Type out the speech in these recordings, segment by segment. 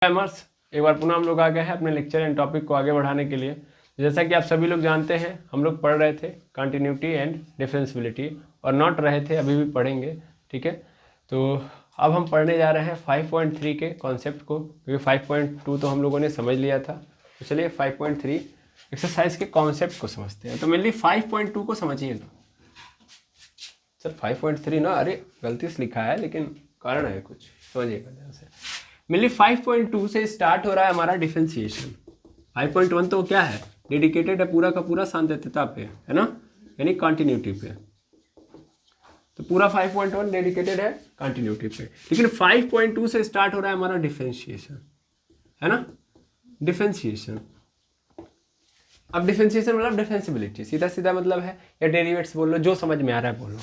Timers, एक बार पुनः हम लोग आ गए हैं अपने लेक्चर एंड टॉपिक को आगे बढ़ाने के लिए। जैसा कि आप सभी लोग जानते हैं, हम लोग पढ़ रहे थे कंटिन्यूटी एंड डिफरेंशियबिलिटी, और नॉट रहे थे, अभी भी पढ़ेंगे। ठीक है, तो अब हम पढ़ने जा रहे हैं 5.3 के कॉन्सेप्ट को, क्योंकि 5.2 तो हम लोगों ने समझ लिया था। तो चलिए 5.3 एक्सरसाइज के कॉन्सेप्ट को समझते हैं। तो मेनली 5.2 को समझिएगा। सर 5.3 ना, अरे गलती से लिखा है, लेकिन कारण है कुछ, समझिएगा ध्यान से। मेनली 5.2 से स्टार्ट हो रहा है हमारा डिफरेंशिएशन। 5.1 तो क्या है, डेडिकेटेड है पूरा का पूरा सांतत्यता पे, है ना, यानी कंटिन्यूटी पे। तो पूरा 5.1 डेडिकेटेड है कंटिन्यूटी पे, लेकिन 5.2 से स्टार्ट हो रहा है हमारा डिफरेंशिएशन, है ना, डिफरेंशिएशन। अब डिफरेंशिएशन मतलब डिफरेंशियबिलिटी, सीधा सीधा मतलब है, या डेरिवेट्स बोल लो, जो समझ में आ रहा है बोलो।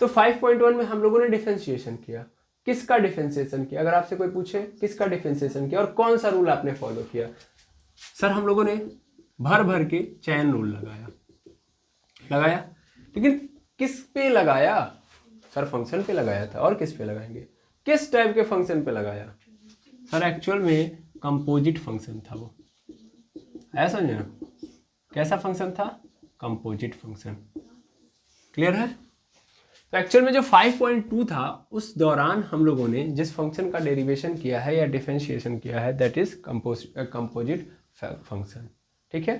तो 5.1 में हम लोगों ने डिफरेंशिएशन किया। किसका डिफरेंशिएशन किया? अगर आपसे कोई पूछे किसका डिफरेंशिएशन किया और कौन सा रूल आपने फॉलो किया, सर हम लोगों ने भर भर के चैन रूल लगाया। लेकिन किस पे लगाया? सर फंक्शन पे लगाया था। और किस पे लगाएंगे? किस टाइप के फंक्शन पे लगाया? सर एक्चुअल में कंपोजिट फंक्शन था वो, ऐसा समझे ना। कैसा फंक्शन था? Composite function. क्लियर है? तो एक्चुअल में जो 5.2 था, उस दौरान हम लोगों ने जिस फंक्शन का डेरिवेशन किया है या डिफरेंशिएशन किया है, दैट इज कंपोजिट फंक्शन। ठीक है,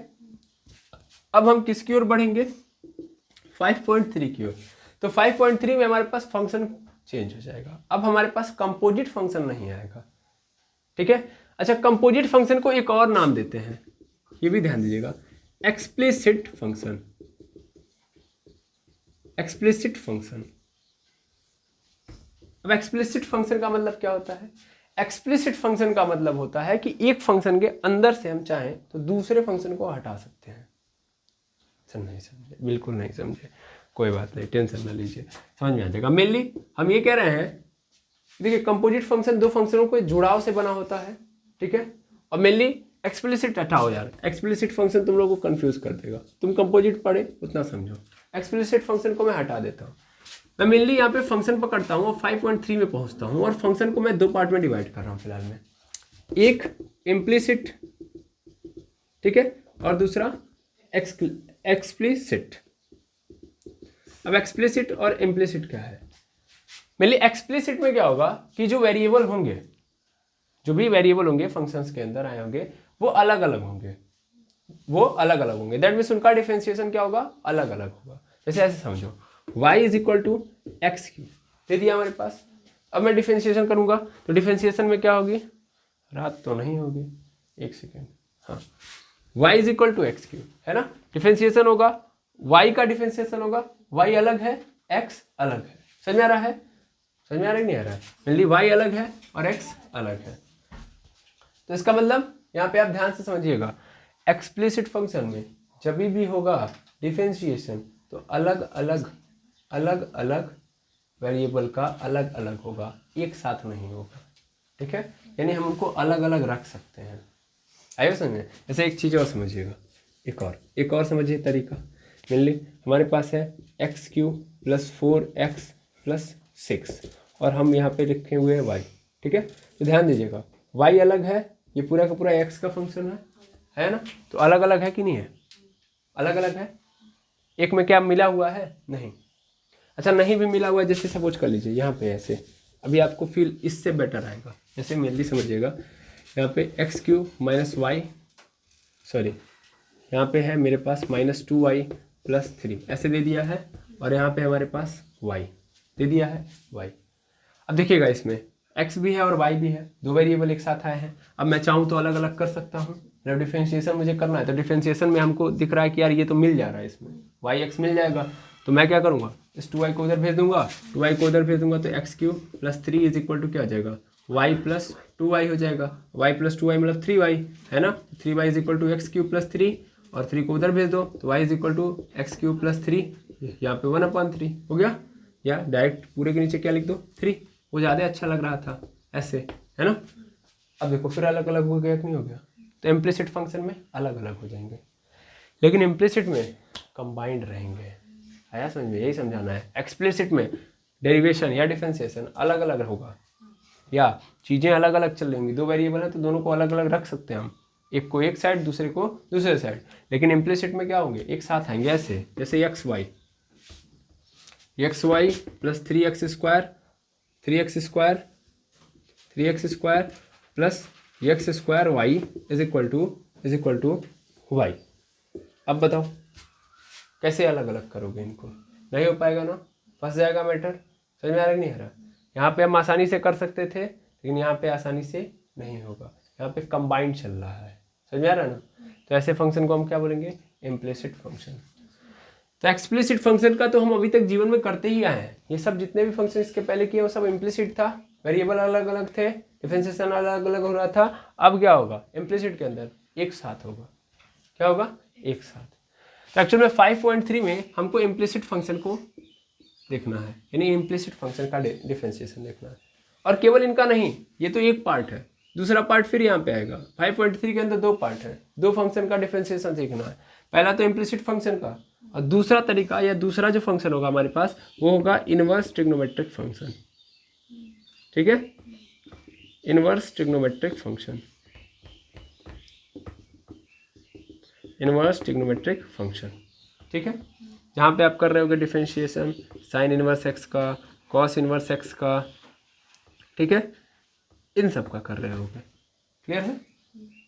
अब हम किसकी ओर बढ़ेंगे? 5.3 की ओर। तो 5.3 में हमारे पास फंक्शन चेंज हो जाएगा। अब हमारे पास कंपोजिट फंक्शन नहीं आएगा। ठीक है, अच्छा, कंपोजिट फंक्शन को एक और नाम देते हैं, ये भी ध्यान दीजिएगा, एक्सप्लिसिट फंक्शन। Explicit function. अब एक्सप्लिसिट फंक्शन का मतलब क्या होता है? एक्सप्लिसिट फंक्शन का मतलब होता है कि एक फंक्शन के अंदर से हम चाहें तो दूसरे फंक्शन को हटा सकते हैं। सर नहीं समझे, बिल्कुल नहीं समझे, कोई बात नहीं, टेंशन ना लीजिए, समझ में आ जाएगा। मेनली हम ये कह रहे हैं, देखिए कंपोजिट फंक्शन दो फंक्शनों के जुड़ाव से बना होता है। ठीक है, और मेनली एक्सप्लिसिट हटाओ यार, एक्सप्लिसिट फंक्शन तुम लोगों को कंफ्यूज कर देगा। तुम कंपोजिट पढ़े उतना समझो, एक्सप्लिसिट फंक्शन को मैं हटा देता हूँ। मैं मेनली यहाँ पे फंक्शन पकड़ता हूँ और 5.3 में पहुँचता हूँ, और फंक्शन को मैं दो पार्ट में डिवाइड कर रहा हूँ फिलहाल में। एक इम्प्लिसिट, ठीक है, और दूसरा एक्सप्लिसिट। अब एक्सप्लिसिट और इम्प्लिसिट क्या है? मेनली एक्सप्लिसिट में क्या होगा कि जो वेरिएबल होंगे, जो भी वेरिएबल होंगे फंक्शंस के अंदर आए होंगे, वो अलग अलग होंगे, दैट मीन्स उनका डिफरेंशिएशन क्या होगा? अलग अलग होगा। जैसे ऐसे समझो, y is equal to x cube दे दिया हमारे पास। अब मैं डिफरेंशिएशन करूंगा तो डिफरेंशिएशन में क्या होगी? रात तो नहीं होगी, एक सेकेंड, हाँ, y is equal to x cube, है ना। डिफरेंशिएशन होगा, y का डिफरेंशिएशन होगा, y अलग है, x अलग है। समझ में आ रहा है? समझ में आ रहा है नहीं आ रहा है? मेनली y अलग है और x अलग है। तो इसका मतलब यहाँ पे आप ध्यान से समझिएगा, एक्सप्लिसिट फंक्शन में जब भी होगा डिफरेंशिएशन तो अलग अलग वेरिएबल का अलग अलग होगा, एक साथ नहीं होगा। ठीक है, यानी हम उनको अलग अलग रख सकते हैं। आइए समझे। जैसे एक चीज़ और समझिएगा, एक और समझिए तरीका। मेनली हमारे पास है x cube plus 4x plus 6, और हम यहाँ पे लिखे हुए हैं y। ठीक है, तो ध्यान दीजिएगा, y अलग है, ये पूरा का पूरा x का फंक्शन है ना। तो अलग अलग है कि नहीं है? अलग अलग है। एक में क्या मिला हुआ है? नहीं। अच्छा, नहीं भी मिला हुआ है, जैसे सपोज कर लीजिए यहाँ पे ऐसे, अभी आपको फील इससे बेटर आएगा। जैसे मेनली समझिएगा, यहाँ पे x cube minus y, sorry यहाँ पे है मेरे पास -2y प्लस 3 ऐसे दे दिया है, और यहाँ पे हमारे पास y दे दिया है, y। अब देखिएगा, इसमें x भी है और y भी है, दो वेरिएबल एक साथ आए हैं। अब मैं चाहूँ तो अलग अलग कर सकता हूँ, जब डिफरेंशिएशन मुझे करना है तो डिफरेंशिएशन में हमको दिख रहा है कि यार ये तो मिल जा रहा है, इसमें yx मिल जाएगा, तो मैं क्या करूँगा, इस 2y को उधर भेज दूंगा, 2y को उधर भेज दूंगा, तो x cube plus 3 is equal to क्या हो जाएगा? y प्लस 2y हो जाएगा। y प्लस 2y मतलब 3y, है ना। 3y is equal to x cube plus 3, और 3 को उधर भेज दो तो y is equal to x cube plus 3, यहाँ पे 1/3 हो गया। या डायरेक्ट पूरे के नीचे क्या लिख दो? 3, वो ज़्यादा अच्छा लग रहा था ऐसे, है ना। अब देखो फिर अलग अलग हो गया कि नहीं हो गया? तो इम्प्लिसिट फंक्शन में अलग अलग हो जाएंगे, लेकिन इम्प्लिसिट में कंबाइंड रहेंगे। आया समझ में? यही समझाना है। एक्सप्लिसिट में डेरिवेशन या डिफरेंशिएशन अलग अलग होगा, या चीज़ें अलग अलग चल रही होंगी, दो वेरिएबल है तो दोनों को अलग अलग रख सकते हैं हम, एक को एक साइड दूसरे को दूसरे साइड, लेकिन इम्प्लिसिट में क्या होंगे, एक साथ आएंगे ऐसे, जैसे x y plus 3x square plus x square y is equal to y. अब बताओ कैसे अलग अलग करोगे इनको, नहीं हो पाएगा ना, फंस जाएगा मैटर। समझ में आ रहा कि नहीं आ रहा? यहाँ पे हम आसानी से कर सकते थे लेकिन यहाँ पे आसानी से नहीं होगा, यहाँ पे कंबाइंड चल रहा है। समझ में आ रहा है ना? तो ऐसे फंक्शन को हम क्या बोलेंगे, इम्प्लिसिट फंक्शन। तो एक्सप्लिसिट फंक्शन का तो हम अभी तक जीवन में करते ही आए हैं, ये सब जितने भी फंक्शन इसके पहले किए वो सब इम्प्लिसिट था, वेरिएबल अलग अलग थे, डिफरेंशिएशन अलग अलग हो रहा था। अब क्या होगा, इम्प्लिसिट के अंदर एक साथ होगा, क्या होगा, एक साथ। तो एक्चुअल में 5.3 में हमको इम्प्लिसिट फंक्शन को देखना है, यानी इम्प्लिसिट फंक्शन का डिफरेंशिएशन देखना है, और केवल इनका नहीं, ये तो एक पार्ट है, दूसरा पार्ट फिर यहाँ पे आएगा। 5.3 के अंदर दो पार्ट है, दो फंक्शन का डिफरेंशिएशन सीखना है, पहला तो इम्प्लिसिट फंक्शन का, और दूसरा तरीका या दूसरा जो फंक्शन होगा हमारे पास वो होगा इनवर्स ट्रिग्नोमेट्रिक फंक्शन। ठीक है, inverse trigonometric function, inverse trigonometric function. ठीक है, जहाँ पे आप कर रहे होगे डिफरेंशिएशन साइन इनवर्स एक्स का, कॉस इनवर्स एक्स का, ठीक है, इन सब का कर रहे होगे। क्लियर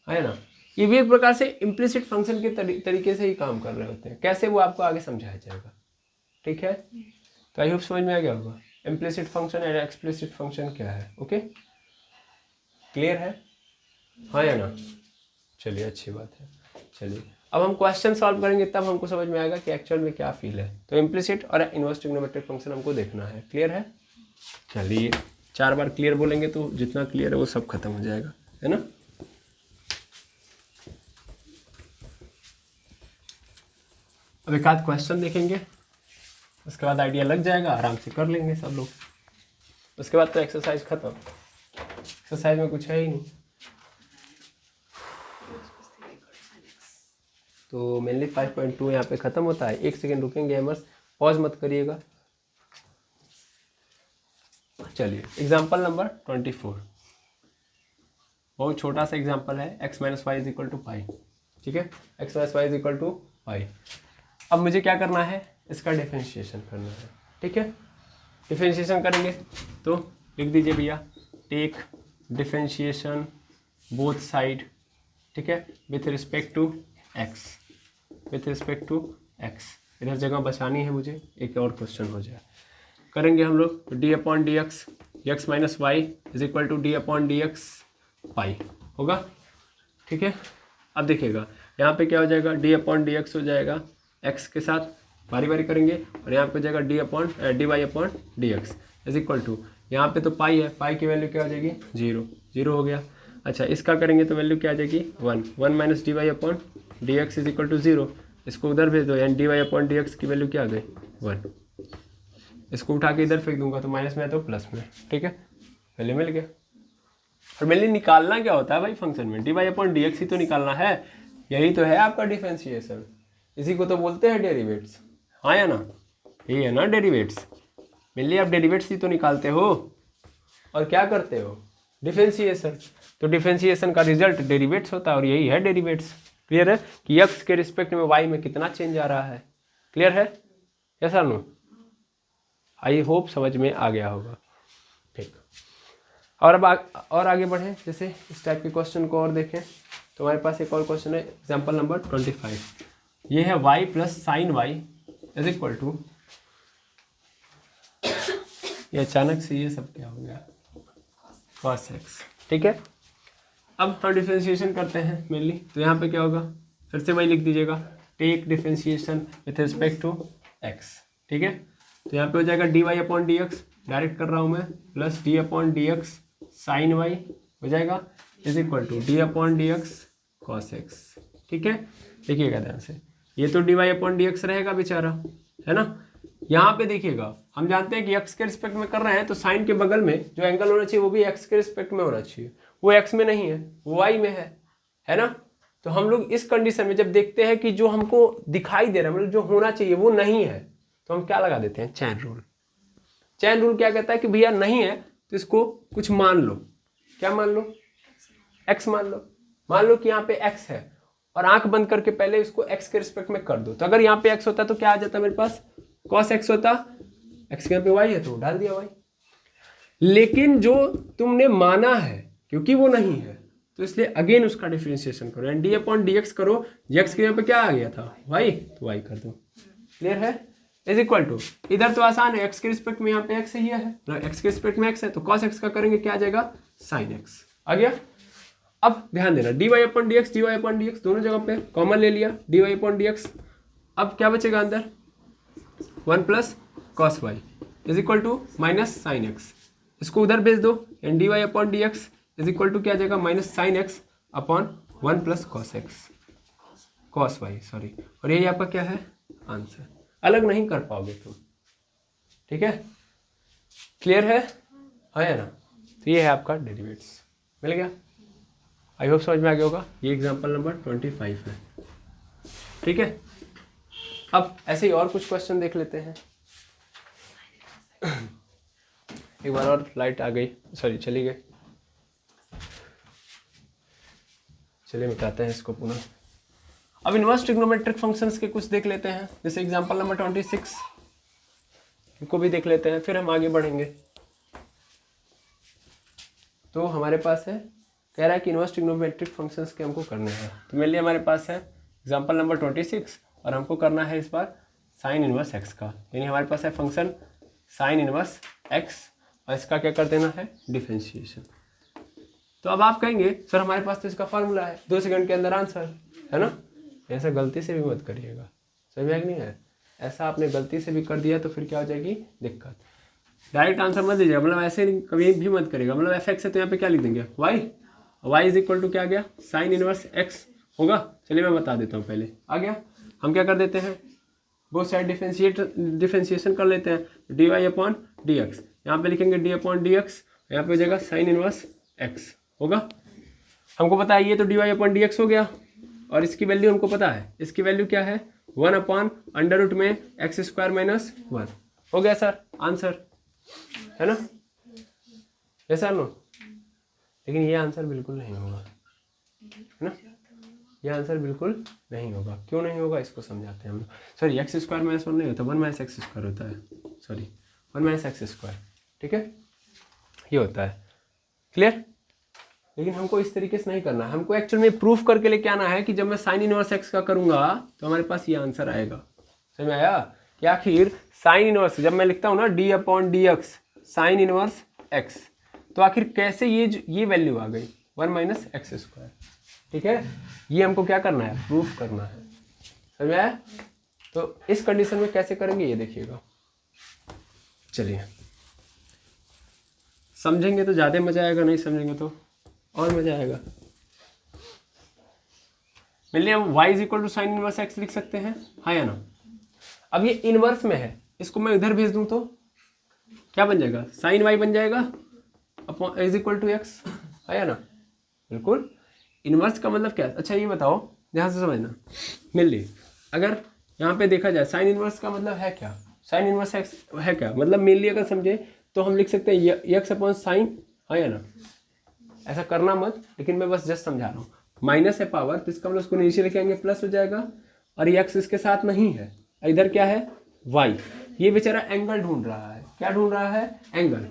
है ना? ये भी एक प्रकार से इम्प्लिसिट फंक्शन के तरीके से ही काम कर रहे होते हैं, कैसे वो आपको आगे समझाया जाएगा। ठीक है, तो आई होप समझ में आ गया होगा इम्प्लिसिट फंक्शन और एक्सप्लिसिट फंक्शन क्या है। ओके, क्लियर है, हाँ या ना? चलिए अच्छी बात है। चलिए अब हम क्वेश्चन सॉल्व करेंगे, तब हमको समझ में आएगा कि एक्चुअल में क्या फील है। तो इम्प्लिसिट और इनवर्स ट्रिग्नोमेट्रिक फंक्शन हमको देखना है। क्लियर है? चलिए 4 बार क्लियर बोलेंगे तो जितना क्लियर है वो सब खत्म हो जाएगा, है ना? अब एक आध क्वेश्चन देखेंगे, उसके बाद आइडिया लग जाएगा, आराम से कर लेंगे सब लोग। उसके बाद तो एक्सरसाइज खत्म, एक्सरसाइज में कुछ है ही नहीं। तो मेनली 5.2 यहाँ पे ख़त्म होता है। 1 सेकेंड रुकेंगे गेमर्स, पॉज मत करिएगा। चलिए एग्जाम्पल नंबर 24, बहुत छोटा सा एग्जाम्पल है, x minus Y is equal to pi. ठीक है, x minus Y is equal to pi. अब मुझे क्या करना है, इसका डिफरेंशिएशन करना है। ठीक है, डिफरेंशिएशन करेंगे तो लिख दीजिए भैया, टेक डिफरेंशिएशन बोथ साइड, ठीक है, with respect to x, with respect to x। इधर जगह बचानी है मुझे, एक और क्वेश्चन हो जाए। करेंगे हम लोग D upon D X, X minus Y is equal to D upon D X pi होगा। ठीक है, अब देखिएगा यहाँ पे क्या हो जाएगा, डी अपॉन डी एक्स हो जाएगा x के साथ, बारी बारी करेंगे, और यहाँ पे हो जाएगा d Y upon D x is equal to, यहाँ पे तो पाई है, पाई की वैल्यू क्या हो जाएगी, 0, 0 हो गया। अच्छा, इसका करेंगे तो वैल्यू क्या आ जाएगी, 1, 1 minus d Y upon D x is equal to 0। इसको उधर भेज दो, यानी d Y upon D x की वैल्यू क्या आ गई, 1। इसको उठा के इधर फेंक दूंगा तो माइनस में है तो प्लस में। ठीक है, वैल्यू मिल गया। और वैल्यू निकालना क्या होता है भाई फंक्शन में, D Y upon D X ही तो निकालना है, यही तो है आपका डिफरेंशिएशन, इसी को तो बोलते हैं डेरिवेट्स। हाँ या ना, यही है ना डेरिवेट्स। मेनली आप डेरिवेट्स ही तो निकालते हो और क्या करते हो, डिफरेंशिएशन। तो डिफरेंशिएशन का रिजल्ट डेरिवेट्स होता है और यही है डेरिवेट्स। क्लियर है कि x के रिस्पेक्ट में y में कितना चेंज आ रहा है। क्लियर है, यस और नो? आई होप समझ में आ गया होगा। ठीक, और अब और आगे बढ़ें, जैसे इस टाइप के क्वेश्चन को और देखें तो हमारे पास एक और क्वेश्चन है, एग्जाम्पल नंबर 25। ये है y plus sine Y is equal to, ये अचानक से ये सब क्या हो गया, cos x। ठीक है, अब हम डिफरेंशिएशन करते हैं मेनली, तो यहाँ पे क्या होगा, फिर से वही लिख दीजिएगा, take differentiation with respect to x। ठीक है, तो यहाँ पे हो जाएगा d Y upon D x, direct कर रहा हूँ मैं, plus d upon D x sine y हो जाएगा is equal to D upon D x cos x. ठीक है, देखिएगा ध्यान से, ये तो d Y upon D x रहेगा बेचारा, है ना। यहाँ पे देखिएगा, हम जानते हैं कि x के रिस्पेक्ट में कर रहे हैं तो साइन के बगल में जो एंगल होना चाहिए वो भी x के रिस्पेक्ट में होना चाहिए, वो x में नहीं है, वो y में है ना। तो हम लोग इस कंडीशन में जब देखते हैं कि जो हमको दिखाई दे रहा है, मतलब जो होना चाहिए वो नहीं है, तो हम क्या लगा देते हैं, चैन रूल। चैन रूल क्या कहता है कि भैया नहीं है तो इसको कुछ मान लो। क्या मान लो? x मान लो। मान लो कि यहाँ पे x है और आंख बंद करके पहले इसको x के रिस्पेक्ट में कर दो। तो अगर यहाँ पे x होता तो क्या आ जाता मेरे पास? cos x होता। x के यहाँ पे y है तो डाल दिया y। लेकिन जो तुमने माना है क्योंकि वो नहीं है तो इसलिए अगेन उसका डिफरेंशिएशन करो, and D upon D x करो। x के यहाँ पे क्या आ गया था? y, तो y कर दो। क्लियर है? इज इक्वल टू, इधर तो आसान है, x के रिस्पेक्ट में यहाँ पे x ही है, x के रिस्पेक्ट में x है तो cos x का करेंगे क्या आ जाएगा? sin x आ गया। अब ध्यान देना dy अपॉन डी एक्स दोनों जगह पे कॉमन ले लिया, dy अपॉन डी एक्स। अब क्या बचेगा अंदर? 1 प्लस cos y is equal to minus sine x. इसको उधर भेज दो, and dy upon D x is equal to क्या आ जाएगा? माइनस साइन एक्स अपॉन 1 प्लस cos y सॉरी। और यही आपका क्या है? आंसर। अलग नहीं कर पाओगे तुम, ठीक है? क्लियर है? है ना? तो ये है आपका डेरिवेटिव्स, मिल गया। आई होप समझ में आ गया होगा। ये एग्जांपल नंबर 25 है, ठीक है। अब ऐसे ही और कुछ क्वेश्चन देख लेते हैं। एक बार और लाइट आ गई, सॉरी चली गई। चलिए मिटाते हैं इसको पुनः। अब इनवर्स ट्रिग्नोमेट्रिक फंक्शंस के कुछ देख लेते हैं, जैसे एग्जांपल नंबर 26 इनको भी देख लेते हैं, फिर हम आगे बढ़ेंगे। तो हमारे पास है, कह रहा है कि इनवर्स ट्रिग्नोमेट्रिक फंक्शंस के हमको करने हैं। तो मेरे लिए हमारे पास है एग्जांपल नंबर 26 और हमको करना है इस बार साइन इनवर्स एक्स का, यानी हमारे पास है फंक्शन साइन इनवर्स एक्स और इसका क्या कर देना है? डिफरेंशिएशन। तो अब आप कहेंगे सर हमारे पास तो इसका फार्मूला है, 2 सेकंड के अंदर आंसर है ना। ऐसा गलती से भी मत करिएगा, समझ में नहीं है? ऐसा आपने गलती से भी कर दिया तो फिर क्या हो जाएगी दिक्कत। डायरेक्ट आंसर मत दीजिएगा, मतलब ऐसे कभी भी मत करिएगा। मतलब एफ एक्स है तो यहाँ पे क्या लिख देंगे? y इज इक्वल टू क्या आ गया? साइन इनवर्स एक्स होगा। चलिए मैं बता देता हूँ, पहले आ गया। हम क्या कर देते हैं? बोथ साइड डिफरेंशिएशन कर लेते हैं। D Y upon D x, यहाँ पे लिखेंगे डी अपॉन डी एक्स, यहाँ पे हो जाएगा साइन इनवर्स एक्स होगा। हमको पता है ये तो d Y upon D x हो गया, और इसकी वैल्यू हमको पता है, इसकी वैल्यू क्या है? 1 अपॉन अंडर रूट में एक्स स्क्वायर माइनस 1 हो गया सर आंसर, है ना? Yes sir no? लेकिन ये आंसर बिल्कुल नहीं होगा, है ना? ये आंसर बिल्कुल नहीं होगा। क्यों नहीं होगा इसको समझाते हैं हम लोग। सॉरी, एक्स स्क्वायर माइनस 1 नहीं होता, 1 माइनस एक्स स्क्वायर होता है, सॉरी 1 माइनस एक्स स्क्वायर, ठीक है, ये होता है। क्लियर? लेकिन हमको इस तरीके से नहीं करना है, हमको एक्चुअल में प्रूफ करके लेके आना है कि जब मैं साइन इनवर्स एक्स का करूंगा तो हमारे पास ये आंसर आएगा। समझ में आया कि आखिर साइन इनवर्स जब मैं लिखता हूँ ना D upon D x sign inverse x, तो आखिर कैसे ये वैल्यू आ गई 1 माइनस एक्स स्क्वायर, ठीक है? ये हमको क्या करना है? प्रूफ करना है। समझ में आया? तो इस कंडीशन में कैसे करेंगे ये देखिएगा। चलिए समझेंगे तो ज़्यादा मजा आएगा, नहीं समझेंगे तो और मजा आएगा। मिलिए हम y is equal to sine inverse x लिख सकते हैं, हाँ या ना? अब ये इनवर्स में है, इसको मैं इधर भेज दूं तो क्या बन जाएगा? साइन y बन जाएगा upon is equal to x, हाँ या ना? बिल्कुल। इनवर्स का मतलब क्या है? अच्छा ये बताओ, ध्यान से समझना। मिलिए अगर यहाँ पे देखा जाए साइन इनवर्स का मतलब है क्या? साइन इनवर्स एक्स है क्या मतलब? मेनली अगर समझे तो हम लिख सकते हैं एक्स अपॉन साइन, हाँ या ना? ऐसा करना मत, लेकिन मैं बस जस्ट समझा रहा हूँ। माइनस है पावर तो इसका मतलब उसको नीचे लिखेंगे प्लस हो जाएगा, और ये एक्स इसके साथ नहीं है, इधर क्या है? वाई। ये बेचारा एंगल ढूंढ रहा है, क्या ढूंढ रहा है? एंगल।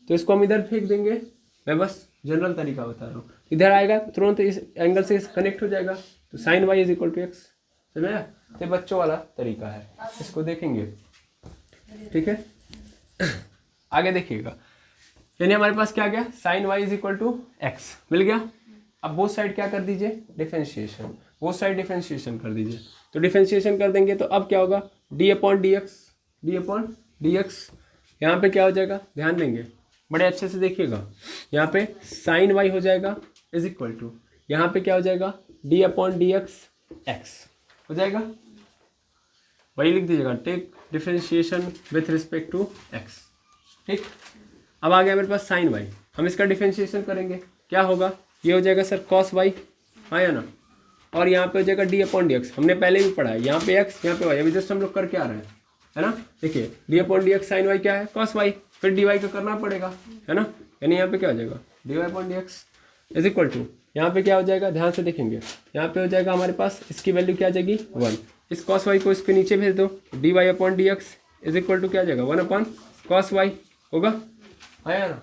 तो इसको हम इधर फेंक देंगे, मैं बस जनरल तरीका बता रहा हूँ। इधर आएगा तुरंत इस एंगल से कनेक्ट हो जाएगा, तो sine Y is equal to x. समझ आया? तो बच्चों वाला तरीका है, इसको देखेंगे, ठीक है? आगे देखिएगा, यानी हमारे पास क्या गया? Sine Y is equal to X मिल गया। अब बोथ साइड क्या कर दीजिए? डिफरेंशिएशन, बोथ साइड डिफरेंशिएशन कर दीजिए। तो डिफरेंशिएशन कर देंगे तो अब क्या होगा? डी अपॉन डी एक्स, यहाँ पे क्या हो जाएगा? ध्यान देंगे, बड़े अच्छे से देखिएगा। यहाँ पे साइन वाई हो जाएगा इज इक्वल टू, यहाँ पे क्या हो जाएगा? डी अपॉन डी एक्स हो जाएगा, वही लिख दीजिएगा, take differentiation with respect to x, ठीक। अब आ गया मेरे पास साइन वाई, हम इसका डिफरेंशिएशन करेंगे, क्या होगा? ये हो जाएगा सर कॉस वाई, हाँ या ना? और यहाँ पे हो जाएगा डी अपॉन डी एक्स, हमने पहले भी पढ़ा है, यहाँ पे एक्स यहाँ पे वाई, अभी जस्ट हम लोग करके आ रहे हैं, है ना? देखिए d upon D x sine y क्या है? कॉस वाई, फिर डी वाई का करना पड़ेगा, है ना? यानी यहाँ पे क्या हो जाएगा dy upon D x is equal to, यहाँ पे क्या हो जाएगा, ध्यान से देखेंगे, यहाँ पे हो जाएगा हमारे पास इसकी वैल्यू क्या आ जाएगी 1, इस कॉस वाई को इसके नीचे भेज दो, d Y upon D x is equal to क्या आ जाएगा 1 अपॉन कॉस वाई होगा, आया ना।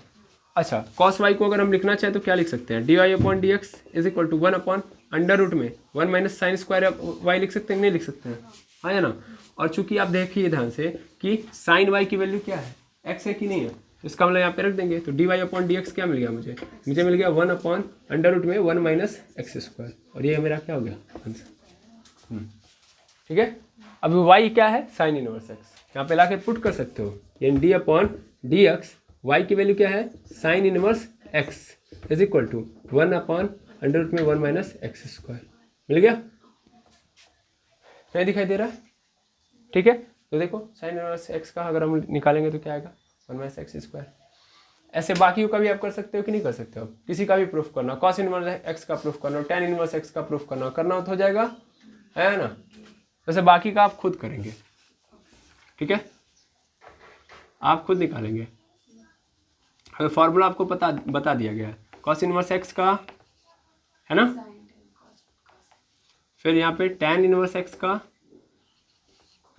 अच्छा, कॉस वाई को अगर हम लिखना चाहें तो क्या लिख सकते हैं, d Y upon D x is equal to 1 upon under root में 1 माइनस साइन स्क्वायर वाई लिख सकते हैं, नहीं लिख सकते हैं, आया ना। और चूंकि आप देखिए ध्यान से कि साइन वाई की वैल्यू क्या है, एक्स है कि नहीं है, तो इसका मतलब यहाँ पे रख देंगे, तो d Y upon D x क्या मिल गया मुझे मिल गया 1 अपॉन अंडर रूट में 1 माइनस एक्स स्क्वायर, और ये मेरा क्या हो गया आंसर। ठीक है, अब वाई क्या है साइन इनवर्स एक्स, यहाँ पे लाके पुट कर सकते हो, यानी d upon D x, y की वैल्यू क्या है sine inverse x is equal to 1 upon under root में 1 माइनस एक्स स्क्वायर, मिल गया, नहीं दिखाई दे रहा है। ठीक है, तो देखो साइन इनवर्स एक्स का अगर हम निकालेंगे तो क्या आएगा 1 माइनस एक्स स्क्वायर। ऐसे बाकी का भी आप कर सकते हो कि नहीं कर सकते हो, किसी का भी प्रूफ करना, कॉस इनवर्स एक्स का प्रूफ करना, टेन इनवर्स एक्स का प्रूफ करना हो तो हो जाएगा, है ना। वैसे बाकी का आप खुद करेंगे, ठीक है, आप खुद निकालेंगे। अगर फॉर्मूला आपको बता दिया गया है कॉस इनवर्स एक्स का, है ना, फिर यहाँ पे टेन इनवर्स एक्स का,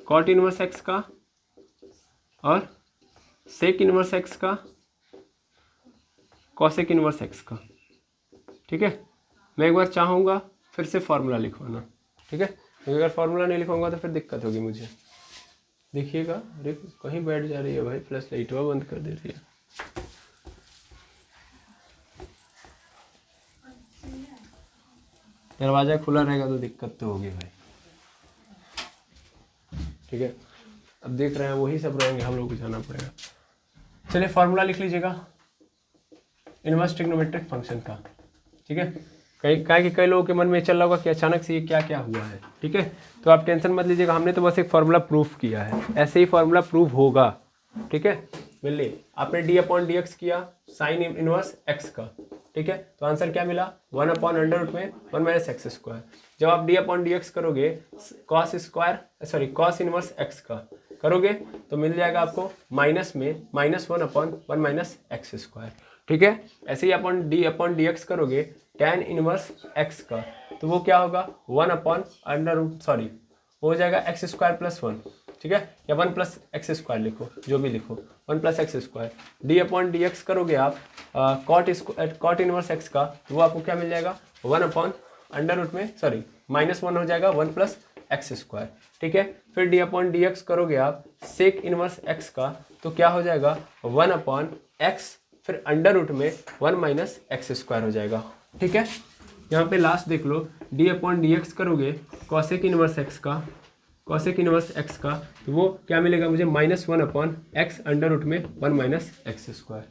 कॉट इनवर्स एक्स का, और सेक इनवर्स एक्स का, कॉसेक इनवर्स एक्स का। ठीक है, मैं एक बार चाहूँगा फिर से फॉर्मूला लिखवाना, ठीक है, क्योंकि अगर फॉर्मूला नहीं लिखवाऊंगा तो फिर दिक्कत होगी मुझे। देखिएगा, अरे कहीं बैठ जा रही है भाई, प्लस लाइटवा बंद कर दे रही है। दरवाज़ा खुला रहेगा तो दिक्कत तो होगी भाई। ठीक है, अब देख रहे हैं वही सब रहेंगे, हम लोग को जाना पड़ेगा। चलिए फॉर्मूला लिख लीजिएगा इनवर्स ट्रिग्नोमेट्रिक फंक्शन का। ठीक है, कई लोगों के मन में चल रहा होगा कि अचानक से ये क्या क्या हुआ है। ठीक है, तो आप टेंशन मत लीजिएगा, हमने तो बस एक फार्मूला प्रूफ किया है, ऐसे ही फार्मूला प्रूफ होगा। ठीक है, मिलिए आपने डी अपॉन डी एक्स किया साइन इनवर्स एक्स का, ठीक है, तो आंसर क्या मिला 1 अपॉन अंडर रूट में 1 माइनस एक्स स्क्वायर। जब आप डी अपॉन डी एक्स करोगे कॉस इनवर्स एक्स का करोगे तो मिल जाएगा आपको माइनस में -1 अपॉन 1 माइनस एक्स स्क्वायर। ठीक है, ऐसे ही अपॉन डी एक्स करोगे tan इनवर्स x का, तो वो क्या होगा 1 अपॉन अंडर रूट वो हो जाएगा एक्स स्क्वायर प्लस 1। ठीक है, या 1 प्लस एक्स स्क्वायर लिखो, जो भी लिखो 1 plus x square. D upon D x करोगे आप कॉट इनवर्स एक्स का, तो वो आपको क्या मिल जाएगा 1 अपॉन अंडर रूट में -1 हो जाएगा 1 प्लस एक्स स्क्वायर। ठीक है, फिर डी अपॉन डी एक्स करोगे आप सेक इनवर्स एक्स का, तो क्या हो जाएगा 1 अपॉन एक्स फिर अंडर रूट में 1 माइनस एक्स स्क्वायर हो जाएगा। ठीक है, यहाँ पे लास्ट देख लो, डी अपॉन डी एक्स करोगे कॉसेक इनवर्स एक्स का, तो वो क्या मिलेगा मुझे -1 अपॉन एक्स अंडर रूट में 1 माइनस एक्स स्क्वायर।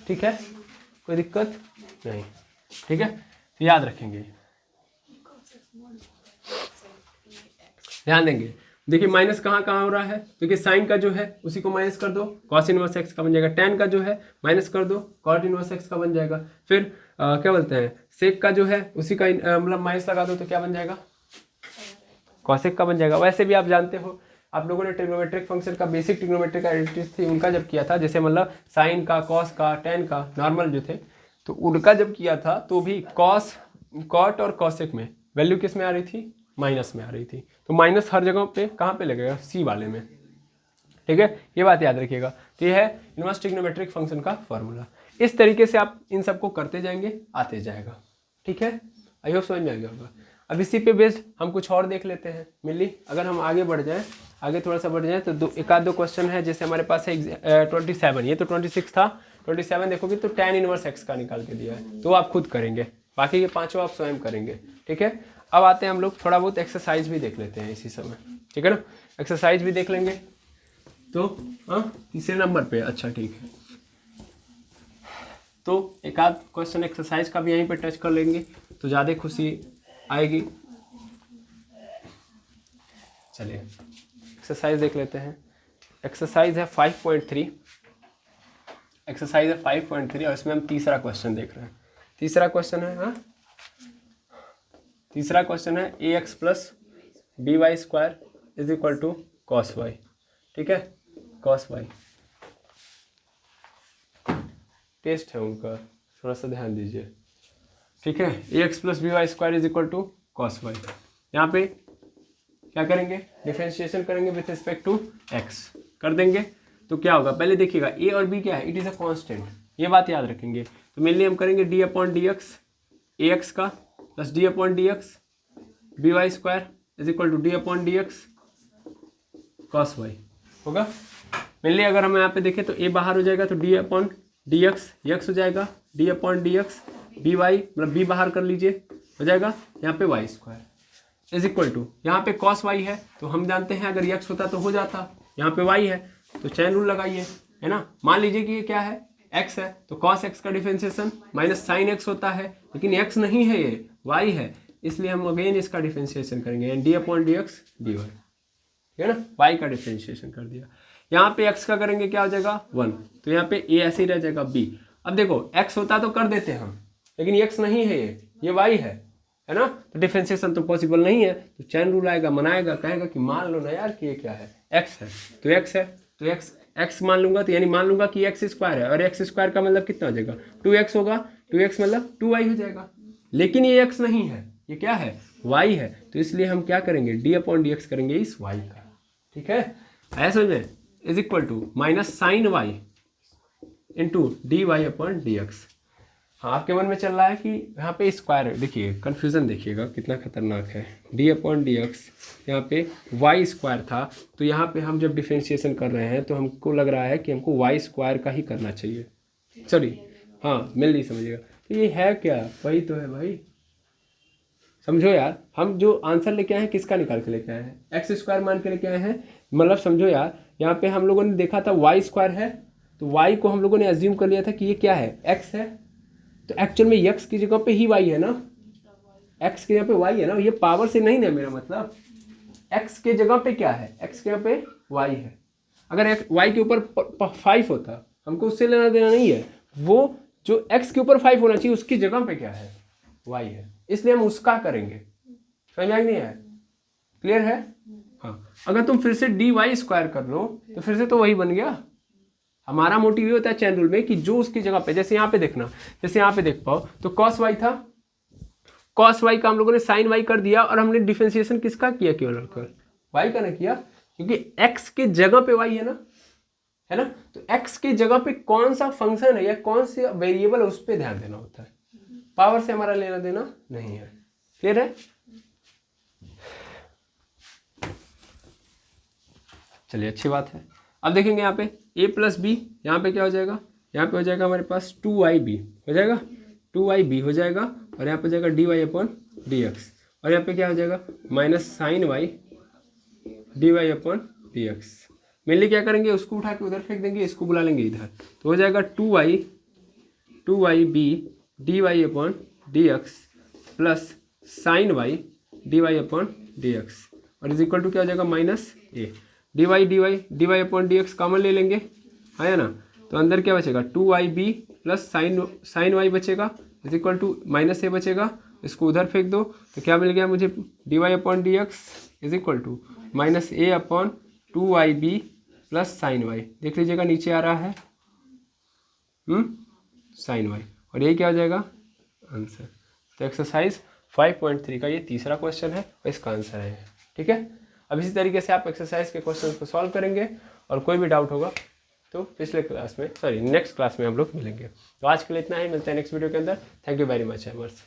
ठीक है, कोई दिक्कत नहीं। ठीक है, तो याद रखेंगे, ध्यान देंगे। देखिए माइनस कहाँ कहाँ हो रहा है, देखिए साइन का जो है उसी को माइनस कर दो, कॉस इनवर्स एक्स का बन जाएगा, टेन का जो है माइनस कर दो, कॉट इनवर्स एक्स का बन जाएगा, फिर क्या बोलते हैं सेक का जो है उसी का मतलब माइनस लगा दो तो क्या बन जाएगा कॉसेक का बन जाएगा। वैसे भी आप जानते हो, आप लोगों ने ट्रिग्नोमेट्रिक फंक्शन का बेसिक ट्रिग्नोमेट्रिक आइडेंटिटीज थी उनका जब किया था, जैसे मतलब साइन का, कॉस का, टेन का नॉर्मल जो थे, तो उनका जब किया था तो भी कॉट और कॉसेक में वैल्यू किस में आ रही थी, माइनस में आ रही थी। तो माइनस हर जगह पे कहाँ पे लगेगा, सी वाले में। ठीक है, ये बात याद रखिएगा। तो ये है इनवर्स ट्रिग्नोमेट्रिक फंक्शन का फॉर्मूला। इस तरीके से आप इन सबको करते जाएंगे, आते जाएगा। ठीक है, आई होप समझ में आ गया होगा। अब इसी पे बेस्ड हम कुछ और देख लेते हैं मिली। अगर हम आगे बढ़ जाएं, आगे थोड़ा सा बढ़ जाएं, तो एक आध दो क्वेश्चन है। जैसे हमारे पास है 27, ये तो 26 था, 27 देखोगे तो tan इनवर्स एक्स का निकाल के दिया है, तो आप खुद करेंगे, बाकी के पाँचों आप स्वयं करेंगे। ठीक है, अब आते हैं हम लोग थोड़ा बहुत एक्सरसाइज भी देख लेते हैं इसी समय। ठीक है ना, एक्सरसाइज भी देख लेंगे। तो हाँ, तीसरे नंबर पे, अच्छा ठीक है, तो एक आध क्वेश्चन एक्सरसाइज का भी यहीं पे टच कर लेंगे तो ज़्यादा खुशी आएगी। चलिए एक्सरसाइज देख लेते हैं। एक्सरसाइज है 5.3, एक्सरसाइज है 5.3 और इसमें हम तीसरा क्वेश्चन देख रहे हैं। तीसरा क्वेश्चन है, हाँ तीसरा क्वेश्चन है ax plus B Y square is equal to cos y. ठीक है, कॉस वाई। टेस्ट है उनका, थोड़ा सा ध्यान दीजिए, ठीक है। A X plus B Y square is equal to cos Y. यहाँ पे क्या करेंगे, डिफरेंशिएशन करेंगे विथ रिस्पेक्ट टू एक्स, कर देंगे तो क्या होगा, पहले देखिएगा ए और बी क्या है, इट इज़ अ कांस्टेंट, ये बात याद रखेंगे। तो मेनली हम करेंगे d upon D x a x का plus d upon D x b Y square is equal to D upon D x cos y होगा। मेनली अगर हम यहाँ पे देखें तो ए बाहर हो जाएगा तो डी अपॉन डी एक्स हो जाएगा, d upon D x b y, मतलब बी बाहर कर लीजिए, हो जाएगा यहाँ पे y square is equal to, यहाँ पे कॉस वाई है तो हम जानते हैं अगर एक्स होता तो हो जाता, यहाँ पे वाई है तो चैन रूल लगाइए, है ना। मान लीजिए कि ये क्या है, एक्स है, तो कॉस एक्स का डिफरेंशिएशन माइनस साइन एक्स होता है, लेकिन एक्स नहीं है, ये वाई है, इसलिए हम अगेन इसका डिफरेंशिएशन करेंगे d upon D x d y, ठीक है ना, वाई का डिफरेंशिएशन कर दिया। यहाँ पे एक्स का करेंगे क्या हो जाएगा 1, तो यहाँ पे ए ऐसे ही रह जाएगा बी। अब देखो एक्स होता तो कर देते हम, लेकिन एक्स नहीं है, ये वाई है ना, तो डिफरेंशिएशन तो पॉसिबल नहीं है, तो चैन रूल आएगा, मनाएगा, कहेगा कि मान लो ना यार कि ये क्या है, एक्स है, तो एक्स है तो एक्स मान लूंगा, तो यानी मान लूंगा कि एक्स स्क्वायर है, और एक्स स्क्वायर का मतलब कितना हो जाएगा 2x होगा, 2x मतलब 2y हो जाएगा, लेकिन ये x नहीं है, ये क्या है y है, तो इसलिए हम क्या करेंगे डी अपॉन डी एक्स करेंगे इस y का, ठीक है, ऐसे में is equal to minus sine y into d Y upon D x. हाँ, आपके मन में चल रहा है कि यहाँ पे स्क्वायर, देखिए कन्फ्यूज़न देखिएगा कितना खतरनाक है, डी अपॉन डी एक्स यहाँ पे वाई स्क्वायर था, तो यहाँ पे हम जब डिफरेंशिएशन कर रहे हैं तो हमको लग रहा है कि हमको वाई स्क्वायर का ही करना चाहिए, सॉरी हाँ मिल नहीं समझिएगा, तो ये है क्या, वही तो है भाई, समझो यार, हम जो आंसर लेके आए हैं किसका निकाल के लेके आए हैं, एक्स स्क्वायर मान के लेके आए हैं, मतलब समझो यार, यहाँ पे हम लोगों ने देखा था वाई स्क्वायर है, तो वाई को हम लोगों ने अज्यूम कर लिया था कि ये क्या है, एक्स है, तो एक्चुअल में एक्स की जगह पे ही वाई है ना, एक्स की जगह पे वाई है ना, ये पावर से नहीं ना, मेरा मतलब एक्स के जगह पे क्या है, एक्स के जगह पे वाई है, अगर वाई के ऊपर 5 होता, हमको उससे लेना देना नहीं है, वो जो एक्स के ऊपर 5 होना चाहिए उसकी जगह पे क्या है, वाई है, इसलिए हम उसका करेंगे, समझ आई नहीं है, क्लियर है। हाँ, अगर तुम फिर से डी वाई स्क्वायर कर लो तो फिर से तो वही बन गया। हमारा मोटिव ये होता है चैन रूल में कि जो उसकी जगह पे, जैसे यहाँ पे देखना, जैसे यहाँ पे देख पाओ तो कॉस वाई था, कॉस वाई का हम लोगों ने साइन वाई कर दिया, और हमने डिफरेंशिएशन किसका किया, केवल वाई का ना किया, क्योंकि एक्स के जगह पे वाई है ना, तो एक्स के जगह पे कौन सा फंक्शन है या कौन सा वेरिएबल है उस पर ध्यान देना होता है, पावर से हमारा लेना देना नहीं है, क्लियर है। चलिए अच्छी बात है। अब देखेंगे यहाँ पे a प्लस बी, यहाँ पे क्या हो जाएगा, यहाँ पे हो जाएगा हमारे पास 2yb हो जाएगा, 2yb हो जाएगा, और यहाँ पे हो जाएगा dy अपॉन डी एक्स, और यहाँ पे क्या हो जाएगा minus sine y dy upon D x. Mainly क्या करेंगे, उसको उठा के उधर फेंक देंगे, इसको बुला लेंगे इधर, तो हो जाएगा 2yb dy upon D x plus sine y dy upon D x, और इज इक्वल टू क्या हो जाएगा minus a, dy upon D x common ले लेंगे, है ना, तो अंदर क्या बचेगा 2yb प्लस साइन वाई बचेगा is equal to minus a बचेगा, इसको उधर फेंक दो, तो क्या मिल गया मुझे dy upon D x is equal to minus a upon 2yb plus sine y, देख लीजिएगा नीचे आ रहा है साइन वाई, और ये क्या हो जाएगा आंसर। तो एक्सरसाइज 5.3 का ये तीसरा क्वेश्चन है और इसका आंसर है, ठीक है। अब इसी तरीके से आप एक्सरसाइज के क्वेश्चन को सॉल्व करेंगे, और कोई भी डाउट होगा तो पिछले क्लास में, नेक्स्ट क्लास में हम लोग मिलेंगे। तो आज के लिए इतना ही, मिलते हैं नेक्स्ट वीडियो के अंदर। Thank you very much एमर्स।